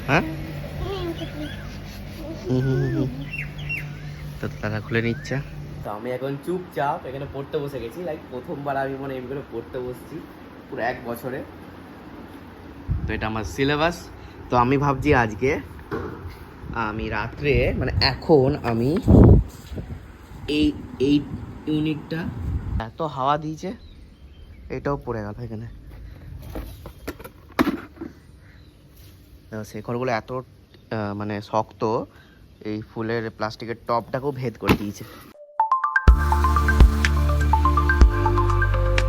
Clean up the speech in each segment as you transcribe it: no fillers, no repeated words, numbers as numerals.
হ্যাঁ তো তারা খুলে নিচ্ছে। তো আমি এখন চুপচাপ এখানে পড়তে বসে গেছি, লাইক প্রথমবার আমি মনে এমনি করে পড়তে বসছি পুরো 1 বছরে। তো এটা আমার সিলেবাস। তো আমি ভাবছি আজকে আমি রাত্রে মানে এখন আমি এই এই ইউনিটটা এত হাওয়া দিয়েছে, এটাও পড়ে গেল এখানে। শেকড়গুলো এত মানে শক্ত, এই ফুলের প্লাস্টিকের টপটাকেও ভেদ করে দিয়েছে।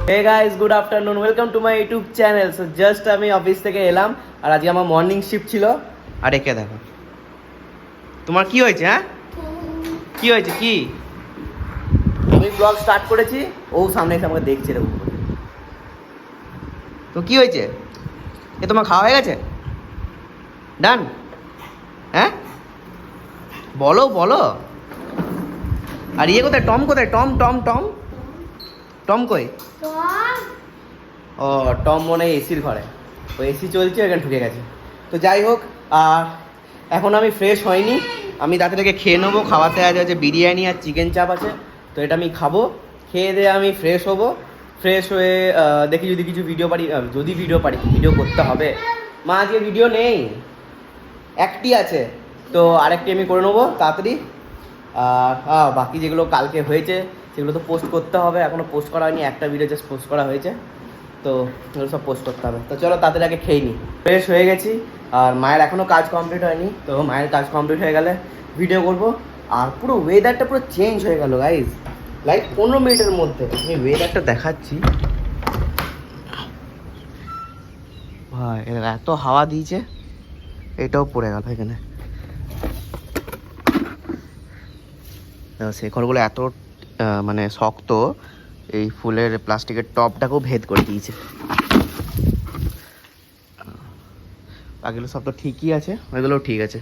Hey guys, good afternoon, welcome to my YouTube channel. So just আমি অফিস থেকে এলাম, আর আজকে আমার মর্নিং শিফট ছিল। আর একে দেখো, তোমার কি হয়েছে? হ্যাঁ কি হয়েছে? কি আমি ব্লগ স্টার্ট করেছি, ও সামনে এসে আমাকে দেখছে এরকম করে। তো কি হয়েছে? এ তোমার খাওয়া হয়ে গেছে? ডান? হ্যাঁ বলো বলো। আর ইয়ে কোথায়? টম কোথায়? টম টম টম টম কই? ও টম মনে হয় এসির ঘরে, ও এসি চলছে, এখানে ঢুকে গেছে। তো যাই হোক, এখন আমি ফ্রেশ হয়নি, আমি তাতে থেকে খেয়ে নেবো। খাওয়াতে আছে বিরিয়ানি আর চিকেন চাপ আছে, তো এটা আমি খাবো। খেয়ে দিয়ে আমি ফ্রেশ হবো। ফ্রেশ হয়ে দেখি যদি কিছু ভিডিও পারি, যদি ভিডিও পারি, ভিডিও করতে হবে। মা আজকে ভিডিও নেই, একটি আছে, তো আরেকটি আমি করে নেবো তাড়াতাড়ি। আর বাকি যেগুলো কালকে হয়েছে সেগুলো তো পোস্ট করতে হবে, এখনও পোস্ট করা হয়নি, একটা ভিডিও জাস্ট পোস্ট করা হয়েছে, তো এগুলো সব পোস্ট করতে হবে। তো চলো তাড়াতাড়ি আগে খেয়ে নিই। ফ্রেশ হয়ে গেছি, আর মায়ের এখনও কাজ কমপ্লিট হয়নি, তো মায়ের কাজ কমপ্লিট হয়ে গেলে ভিডিও করবো। আর পুরো ওয়েদারটা পুরো চেঞ্জ হয়ে গেল গাইজ, লাইক 15 মিনিটের মধ্যে। আমি ওয়েদারটা দেখাচ্ছি ভাই, এত হাওয়া দিয়েছে, এটাও পড়ে গেল এখানে। শেকড়গুলো এত মানে শক্ত, এই ফুলের প্লাস্টিকের টপটাকেও ভেদ করে দিয়েছে। বাকিগুলো সব তো ঠিকই আছে, ওইগুলোও ঠিক আছে,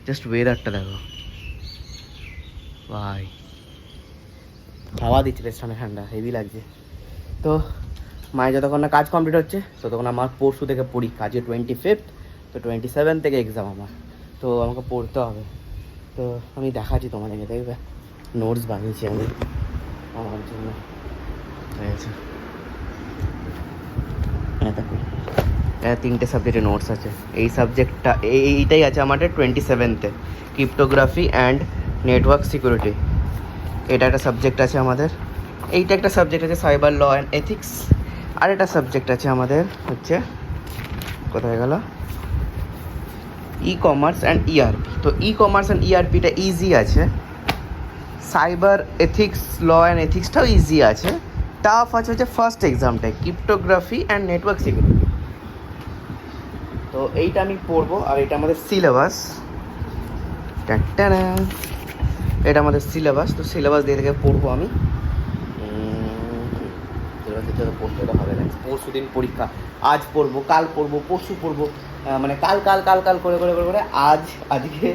জাস্ট ওয়েদারটা দেখো ভাই। হাওয়া দিচ্ছে বেশ ঠান্ডা ঠান্ডা, হেভি লাগছে। তো মায়ের যতক্ষণ না কাজ কমপ্লিট হচ্ছে ততক্ষণ আমার পরশু থেকে পরীক্ষা, আজকে 25, তো 27 থেকে এক্সাম আমার, তো আমাকে পড়তে হবে। তো আমি দেখাচ্ছি তোমাদেরকে, দেখবে নোটস বানিয়েছি আমি আমার জন্য। ঠিক আছে, দেখো 3টে সাবজেক্টের নোটস আছে। এই সাবজেক্টটা এইটাই আছে আমাদের 27-তে, ক্রিপ্টোগ্রাফি অ্যান্ড নেটওয়ার্ক সিকিউরিটি, এটা একটা সাবজেক্ট আছে আমাদের। এইটা একটা সাবজেক্ট আছে সাইবার ল অ্যান্ড এথিক্স। আর একটা সাবজেক্ট আছে আমাদের হচ্ছে, কোথায় গেল, ই কমার্স অ্যান্ড ইআরপি। তো ই কমার্স অ্যান্ড ইআরপিটা ইজি আছে, সাইবার এথিক্স ল অ্যান্ড এথিক্সটাও ইজি আছে। টাফ আছে হচ্ছে ফার্স্ট এক্সামটাই, ক্রিপ্টোগ্রাফি অ্যান্ড নেটওয়ার্ক সিকিউরিটি। তো এইটা আমি পড়বো, আর এটা আমাদের সিলেবাস। এটা আমাদের সিলেবাস, তো সিলেবাস দিয়ে থেকে পড়বো আমি। পড়তে তো হবে না, পরশু দিন পরীক্ষা, আজ পড়বো, কাল পড়বো, পরশু পড়বো, মানে কাল কাল কাল কাল করে করে করে করে আজকে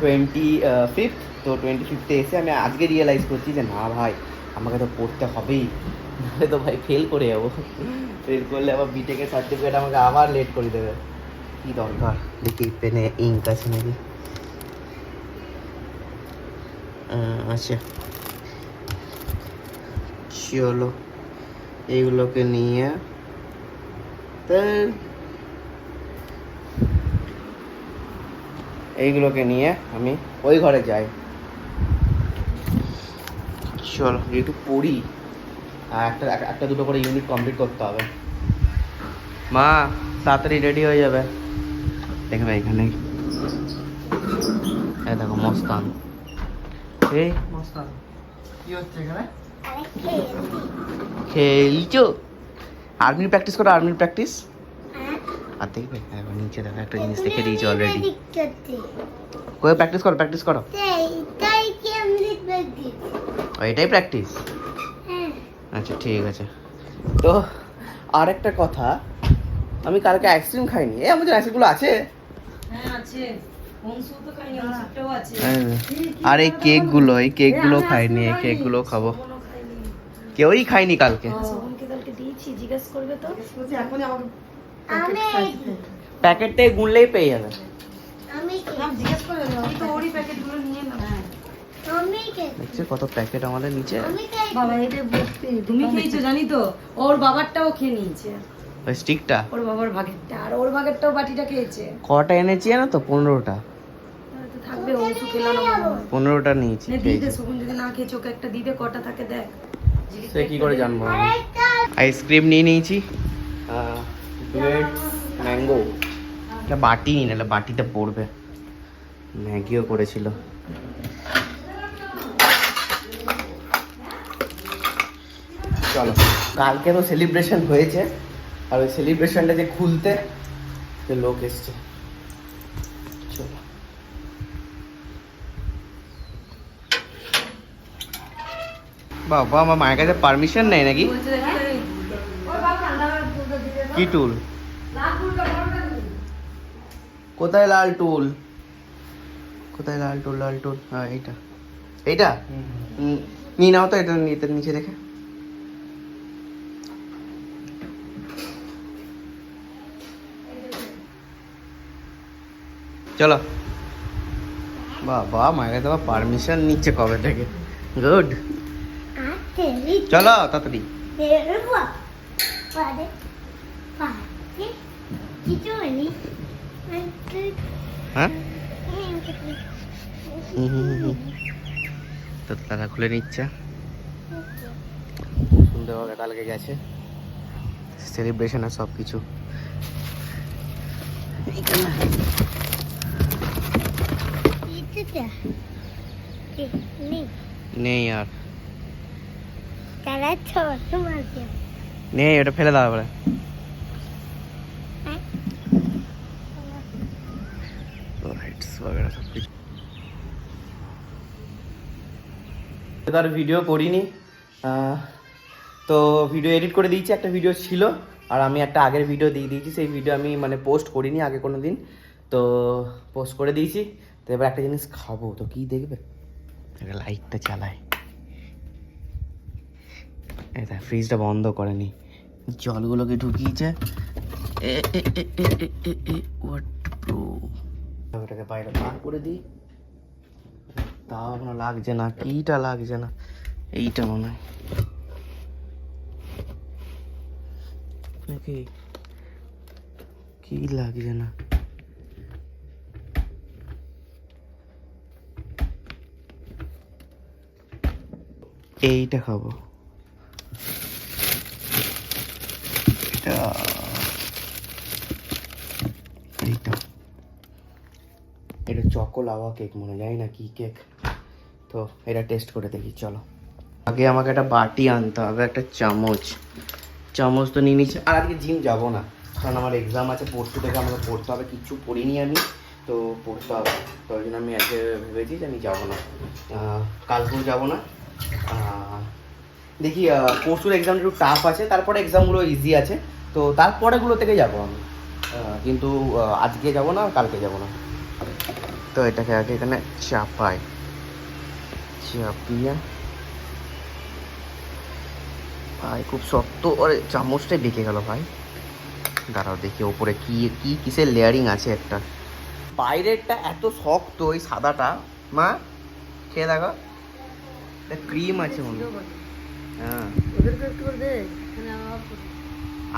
25, তো 25-এ এসে আমি আজকে রিয়েলাইজ করছি যে না ভাই, আমাকে তো পড়তে হবেই, নাহলে তো ভাই ফেল করে যাবো। ফেল করলে আবার বিটেকের সার্টিফিকেট আমাকে আবার লেট করে দেবে। কী দরকার, দেখি পেনে ইঙ্ক আছে নাকি। আচ্ছা চলো, এইগুলোকে নিয়ে আমি ওই ঘরে যাই। চলো একটু পড়ি, আর একটা দুটো করে ইউনিট কমপ্লিট করতে হবে। মা তাড়াতাড়ি রেডি হয়ে যাবে, দেখবে এখানে দেখো মস্তান। এই মস্তান কি হচ্ছে এখানে? খেলছো? আর্মির প্র্যাকটিস করো, আর্মির প্র্যাকটিস। আর দেখবে নিচে দেখো একটা জিনিস দেখে দিয়েছি অলরেডি। কই প্র্যাকটিস করো, প্র্যাকটিস করো। এটাই প্র্যাকটিস? আচ্ছা ঠিক আছে। তো আরেকটা কথা, আমি কালকে আইসক্রিম খাইনি। আমাদের আইসক্রিমগুলো আছে? আর এই কেকগুলো খাইনি, এই কেকগুলো খাবো। কেউই খাইনি কালকে। প্যাকেট থেকে গুনলেই পেয়ে যাবে। জিজ্ঞেস করে আমি তো ওরই প্যাকেটগুলো নিয়ে নাও। দেখছি কত প্যাকেট আমাদের নিচে। বাবা এটা ভর্তি। তুমি খেয়েছো জানি তো, ওর বাবারটাও খেয়ে নিয়েছে, ওই স্টিকটা ওর বাবার ভাগেরটা, আর ওর ভাগেরটাও বাটিটা খেয়েছে। কটা এনেছি জানো তো? 15টা। তো থাকবে, ও তো খেলো না মনে হয়। 15টা নিয়েছি। দিদে সুগুন যদি না খেয়েছো, ওকে একটা দিদে, কটা থাকে দেখ। সে কি করে জানবো? আইসক্রিম নিয়ে নিয়েছি, ডুয়েট ম্যাঙ্গো। এটা বাটি নিয়ে নিলে বাটিতে পড়বে। ম্যাগিও করেছিল। চলো, কালকে তো সেলিব্রেশন হয়েছে, আর ওই সেলিব্রেশনটা যে খুলতে যে লোক এসছে। চলো বাবা, আমার মায়ের কাছে পারমিশন নেই নাকি? কি টুল? কোথায় লাল টুল? কোথায় লাল টুল? লাল টুল, হ্যাঁ এইটা। এইটা নিয়ে নাও তো, এটা নিচে রেখে। চলো বাবা, মায়ের কাছে আবার পারমিশন নিচ্ছে কবে থেকে। গুড, চলো তাড়াতাড়ি। হ্যাঁ, তো তারা খুলে নিচ্ছে। সুন্দরভাবে কালকে গেছে সেলিব্রেশন আর সব কিছু। নেই আর নেই, ওটা ফেলে দাও এবারে। তার ভিডিও করিনি, তো ভিডিও এডিট করে দিয়েছি। একটা ভিডিও ছিল, আর আমি একটা আগের ভিডিও দিয়ে দিয়েছি। সেই ভিডিও আমি মানে পোস্ট করিনি আগে কোনো দিন, তো পোস্ট করে দিয়েছি। তো এবার একটা জিনিস খাবো, তো কি দেখবে? লাইটটা চালায়, এটা ফ্রিজটা বন্ধ করেনি, জলগুলোকে ঢুকিয়েছে। ওটাকে বাইরে বার করে দিই, তাও এখনো লাগছে না। কিটা লাগছে না? এইটা মনে হয় নাকি, কি লাগছে না? এইটা খাবো, এইটা এটা চকো লাভা কেক মনে হয়, জানি না কি কেক। তো এটা টেস্ট করে দেখি। চলো, আগে আমাকে একটা বাটি আনতে হবে, একটা চামচ তো নিয়ে নিচ্ছে। আর আজকে জিম যাবো না, কারণ আমার এক্সাম আছে পরশু থেকে, আমাকে পড়তে হবে। কিচ্ছু পড়িনি আমি, তো পড়তে হবে। তো ওই জন্য আমি আজকে ভেবেছি যে আমি যাবো না, কালকেও যাবো না। দেখি, পরশুর এক্সামটা একটু টাফ আছে, তারপরে এক্সামগুলো ইজি আছে, তো তারপরেগুলো থেকে যাবো আমি। কিন্তু আজকে যাবো না, কালকে যাবো না। তো এটাকে আগে এখানে চাপিয়ে ভাই, খুব শক্ত। আরে চামচটাই বেঁকে গেল ভাই। দাঁড়াও দেখি ওপরে কি কি কিসের লেয়ারিং আছে একটা। বাইরেরটা এত শক্ত, ওই সাদাটা। মা খেয়ে দেখো, ক্রিম আছে মনে হয়। হ্যাঁ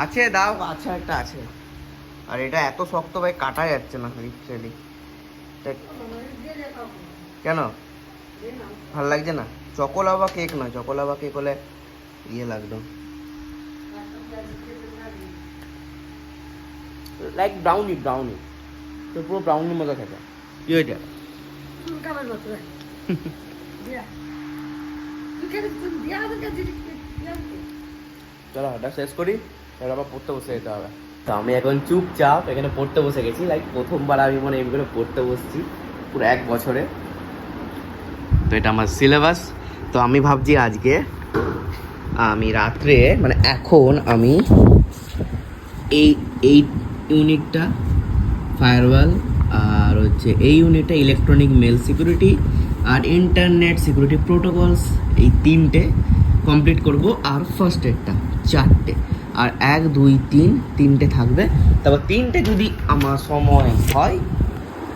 আছে, দাও। আচ্ছা, একটা আছে। আর এটা এত শক্ত ভাই, কাটা যাচ্ছে না লিটারালি। কেন ভাল লাগছে না? চকোলাভা কেক নয়, চকোলাভা কেক হলে ইয়ে লাগতো, লাইক ব্রাউনি। তো পুরো ব্রাউনির মতো খেতে। কি হয়েছে? চলো এটা শেষ করি, এবার আবার পড়তে বসে যেতে হবে। তো আমি এখন চুপচাপ এখানে পড়তে বসে গেছি। লাইক প্রথমবার আমি মানে এগুলো পড়তে বসছি পুরো 1 বছরে। তো এটা আমার সিলেবাস। তো আমি ভাবছি আজকে আমি রাত্রে মানে এখন আমি এই ইউনিটটা ফায়ারওয়াল, আর হচ্ছে এই ইউনিটটা ইলেকট্রনিক মেল সিকিউরিটি আর ইন্টারনেট সিকিউরিটি প্রোটোকলস, এই 3টে কমপ্লিট করব। আর ফার্স্ট এডটা 4টে, আর 1, 2, 3 3টে থাকবে। তারপর 3টে যদি আমার সময় হয়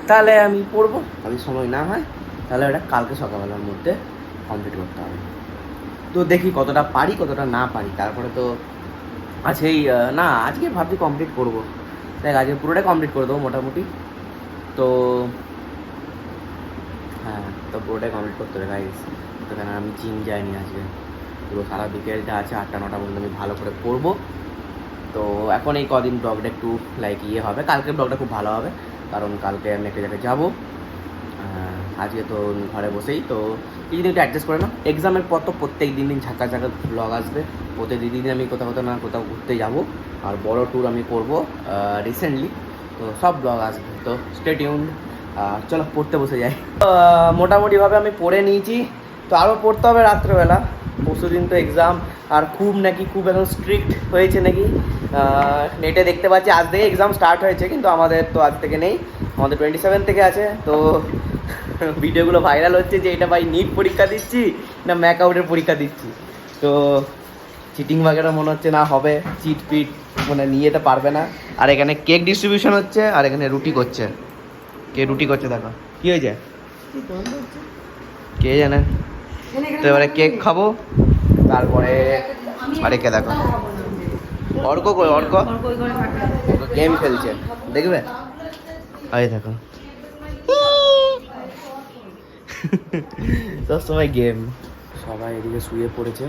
তাহলে আমি পড়বো, যদি সময় না হয় তাহলে ওটা কালকে সকালবেলার মধ্যে কমপ্লিট করতে হবে। তো দেখি কতটা পারি কতটা না পারি, তারপরে তো আজকেই না আজকে ভাবছি কমপ্লিট করবো, দেখ আজকে পুরোটাই কমপ্লিট করে দেবো মোটামুটি। তো হ্যাঁ, তো পুরোটাই কমপ্লিট করতে হবে গাইস। তো কেন আমি জিম যাইনি আজকে, পুরো সারা বিকেলটা আছে 8টা-9টা পর্যন্ত আমি ভালো করে পড়বো। তো এখন এই কদিন ব্লগটা একটু লাইক ইয়ে হবে, কালকে ব্লগটা খুব ভালো হবে, কারণ কালকে আমি একটা জায়গায় যাবো। আজকে তো ঘরে বসেই তো কিছুদিন একটু অ্যাডজাস্ট করে নাও। এক্সামের পর তো প্রত্যেক দিন ঝাঁকা ঝাঁকা ব্লগ আসবে, প্রতিদিন আমি কোথাও কোথাও না কোথাও ঘুরতে যাবো, আর বড় ট্যুর আমি করবো রিসেন্টলি, তো সব ব্লগ আসবে। তো স্টে টিউনড। চলো পড়তে বসে যাই। মোটামুটিভাবে আমি পড়ে নিয়েছি, তো আরও পড়তে হবে রাত্রেবেলা, পরশু দিন তো এক্সাম। আর খুব এখন স্ট্রিক্ট হয়েছে নাকি, নেটে দেখতে পাচ্ছি আজ থেকে এক্সাম স্টার্ট হয়েছে, কিন্তু আমাদের তো আজ থেকে নেই, আমাদের 27 থেকে আছে। তো ভিডিওগুলো ভাইরাল হচ্ছে যে এটা ভাই নিট পরীক্ষা দিচ্ছি না ম্যাক আউটের পরীক্ষা দিচ্ছি। তো চিটিং বাগেরা মনে হচ্ছে না হবে, চিট পিট মানে নিয়ে যেতে পারবে না। আর এখানে কেক ডিস্ট্রিবিউশন হচ্ছে, আর এখানে রুটি করছে, কে রুটি করছে দেখো, কি হয়েছে কে জানে। তো এবারে কেক খাবো, তারপরে আরেকে দেখো অর্ক কই, অর্ক গেম খেলছে দেখবে, এই দেখো সব সময় গেম। সবাই এদিকে শুয়ে পড়েছে,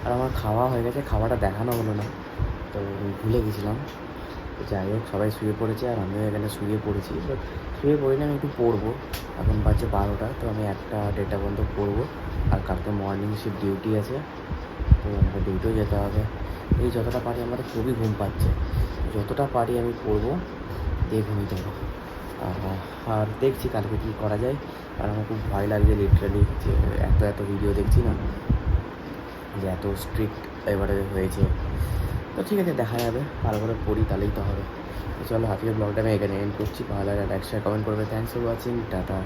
আর আমার খাওয়া হয়ে গেছে, খাওয়াটা দেখানো হলো না, তো ভুলে গেছিলাম। যাই হোক সবাই শুয়ে পড়েছে আর আমিও এখানে শুয়ে পড়েছি, শুয়ে পড়িনি, আমি একটু পড়বো। এখন বাজে 12টা, তো আমি 1টা-1:30 পর্যন্ত পড়বো। আর কালকে মর্নিং শিফট ডিউটি আছে, তো আমাকে ডিউটিও যেতে হবে। এই যতটা পারি, আমার খুবই ঘুম পাচ্ছে, যতটা পারি আমি পড়বো, দিয়ে ঘুমিয়ে দেবো। আর দেখছি কালকে কী করা যায়, আর আমার খুব ভয় লাগছে লিটারালি, যে এত ভিডিও দেখছি না, যে এত স্ট্রিক্ট এবারে হয়েছে। তো ঠিক আছে, দেখা যাবে, ভালো করে পড়ি তাহলেই তো হবে। তো চলো আজকের ব্লগটা আমি এখানে এন্ড করছি, ভালো লাগে লাইক শেয়ার কমেন্ট করবে। Thanks for watching, tata.